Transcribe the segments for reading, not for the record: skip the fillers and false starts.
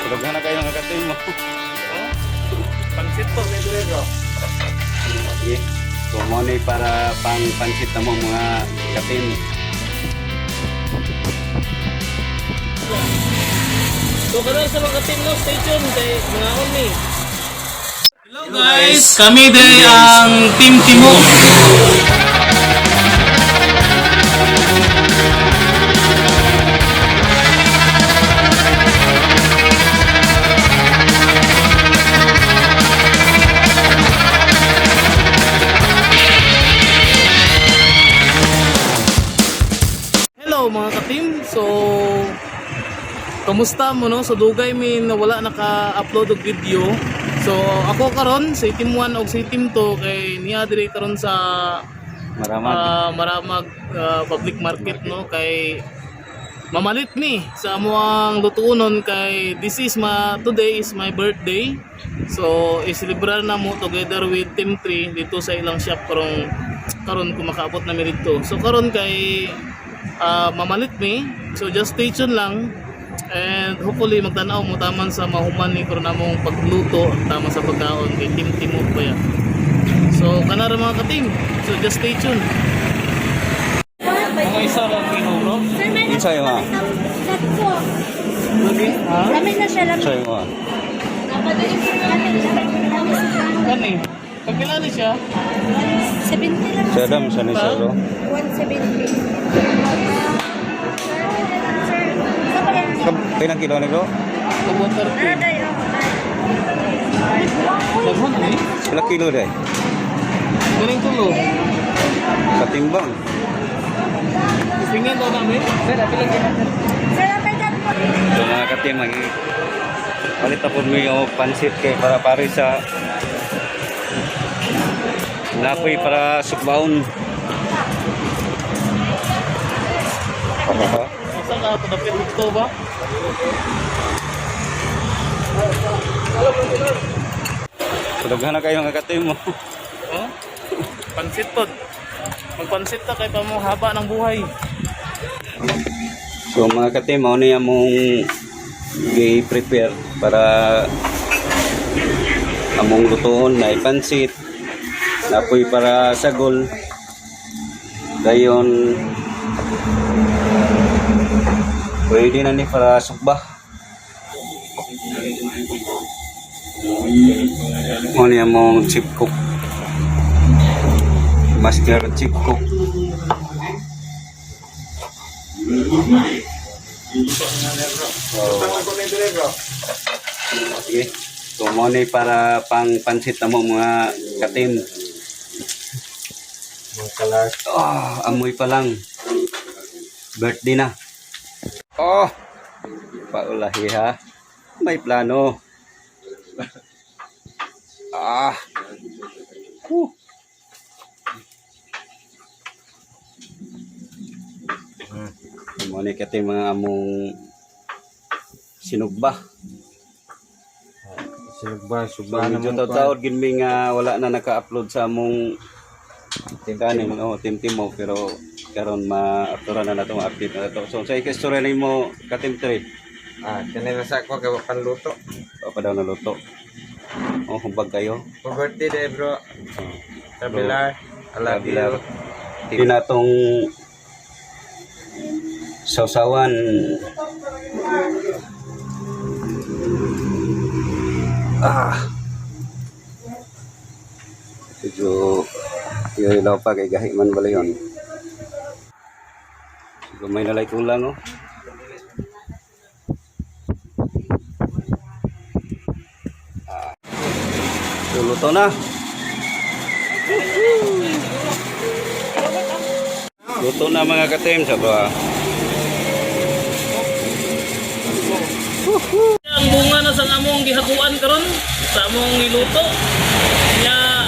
Dughan na kayo ng kakatim mo. Oh, pansit po, medyo. Okay. So, mo ni para pang pansit na mo mga katim. So karon sa mga team no, stay tuned kay mga oni. Hello guys, kami day ang Team Timo. Hello mga ka-team. So kamusta mo no? So dugay mi na wala naka-upload og video. So ako karon sa Team 1 og sa Team 2 kay niya diri karon sa Maramag public market no kay mamalit mi sa amuang lutuonon kay today is my birthday. So i-celebrar na mo together with Team 3 dito sa ilang shop karon kung makaabot na mi dito. So karon kay mamalit mi. So just stay tuned lang. And hopefully magtanaw mo taman sa mahuman ni karon namong pagluto tama sa pagkaon kay Team Timog ba yan. So kanara mga ka-team. So just stay tuned. Mga isa lang kino bro. Isa yung ha? Okay, ha? Lamig na siya, lamig. Isa yung ha? Kani? Pagkilala siya? 70 lang. Sa Adam, sa Nisaro. 170. Kailang kilo ni bro? Sa water Ano tayo? Sabon eh? Ilang kilo day? Galing tulo. Sa timbang. Tingnan daw namin. Sir, apilang kita. Sir, apay dyan po. So mga katim, palit na po mo yung pansit kay para pare sa napoy para sukbaon. Saan ka padapit ito ba? Dughan na kayo ng kakatim mo. Oh? Pansit po. Magpansit ta kay pa mo haba ng buhay. So mga katim, ano yung mong i-prepare para among lutoon na ipansit, napoy para sagol, dayon pwede na ni para sukba. Ano yung mong chip cook, master chip cook. Okay. So mo ni para pang pansit na mo mga katim. Amoy pa lang. Birthday na. Oh! Paulahi ha. May plano. Ah! Mo ni katim mga among sinugba. Subba Medyo taod ginming wala na naka-upload sa among kanin Team Timo pero karon ma-upload na natong update na to. So sa ikastorya nimo ka Team 3. Kanina sa ko kay panluto. O pa daw na luto. Oh, humbag kayo. For birthday day bro. Kabilar. I love you. Hindi na tong sausawan. Medyo ilaw pa kay gahi man bala yun. May nalay kulang oh. So, luto na. Luto na mga katim sa ba. Ang bunga na sa among gihaguan karon sa among iluto. Nya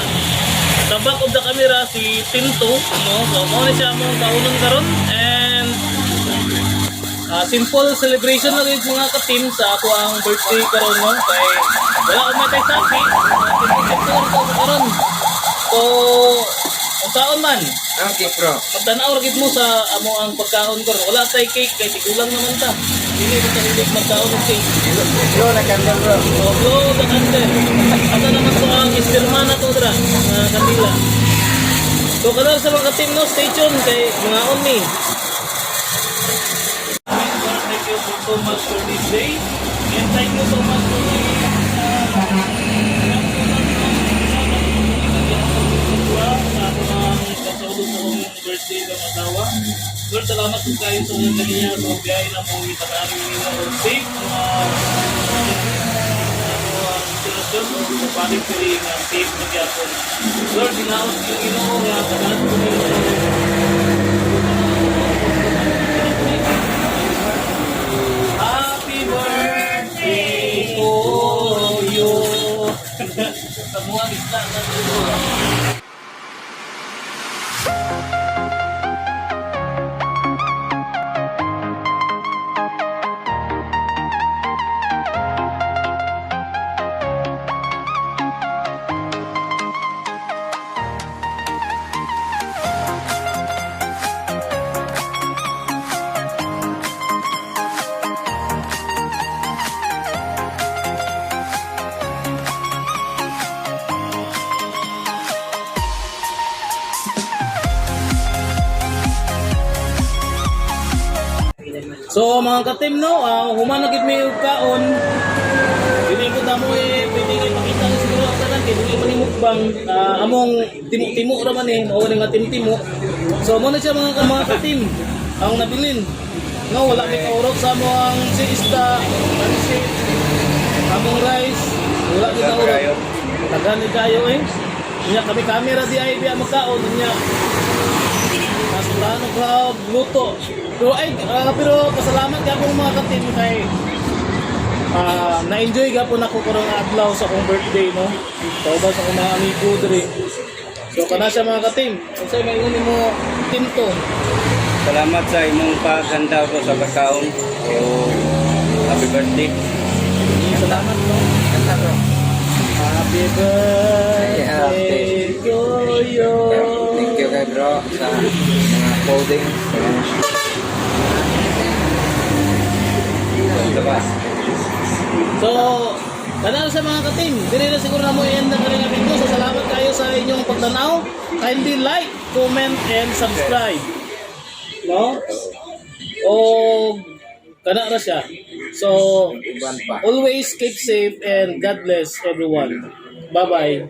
tabak of the camera si Tinto no. So mo ni siya among kaunon karon and simple celebration na rin mga ka-team sa ako ang birthday karon no kay wala ko matay sapi. Simple karon. So ang taon man Okay bro. pagtanaw ra gid mo sa amo ang pagkaon karon wala tay cake kay tigulang naman ta. Dili mo ta hindi magkaon ng cake. Yo, nag-candle bro. So, blow the candle. Asa naman to ang istirmana to dra, mga kandila. So, kadal sa mga team no, stay tuned kay mga on me. Thank you so much for this day. And thank you so much for the birthday ng asawa. Lord, salamat po kayo sa mga kaniya sa biyahe na mong itanari ng safe sinasyon o balik ko rin ang safe na gyapon. Lord, dinaos yung Ginoo nga tanan ko Happy birthday to you. Semua bisa kan dulu. So mga ka-team no, human na gid mi og kaon. Dili ko ta mo pwede ipakita ni siguro ang tanan kay dili man ni mukbang among timo-timo ra man mao ni nga timo. So mo na siya mga ka-team ang nabilin. No, wala mi kaurot sa among siesta, pansit, among rice, wala mi kaurot. Tagan ni kayo Nya kami camera di ay biya magkaon nya. Nasulahan ko luto. Pero pasalamat ka po mga ka-team kay na-enjoy ka po na ko karong adlaw sa akong birthday no. Taubas sa akong mga amigo diri. So kana siya mga ka-team. Unsay may ingon mo team to? Salamat sa imong paghanda ko sa pagkaon. So, happy birthday. Salamat po. Happy birthday to you. Thank you kay bro sa mga clothing. So, kanal sa mga ka-team, dili na siguro na mo i-end ang kalinga video. So, salamat kayo sa inyong pagtanaw. Kindly like, comment, and subscribe. No? O, kana na siya. So, always keep safe and God bless everyone. Bye-bye.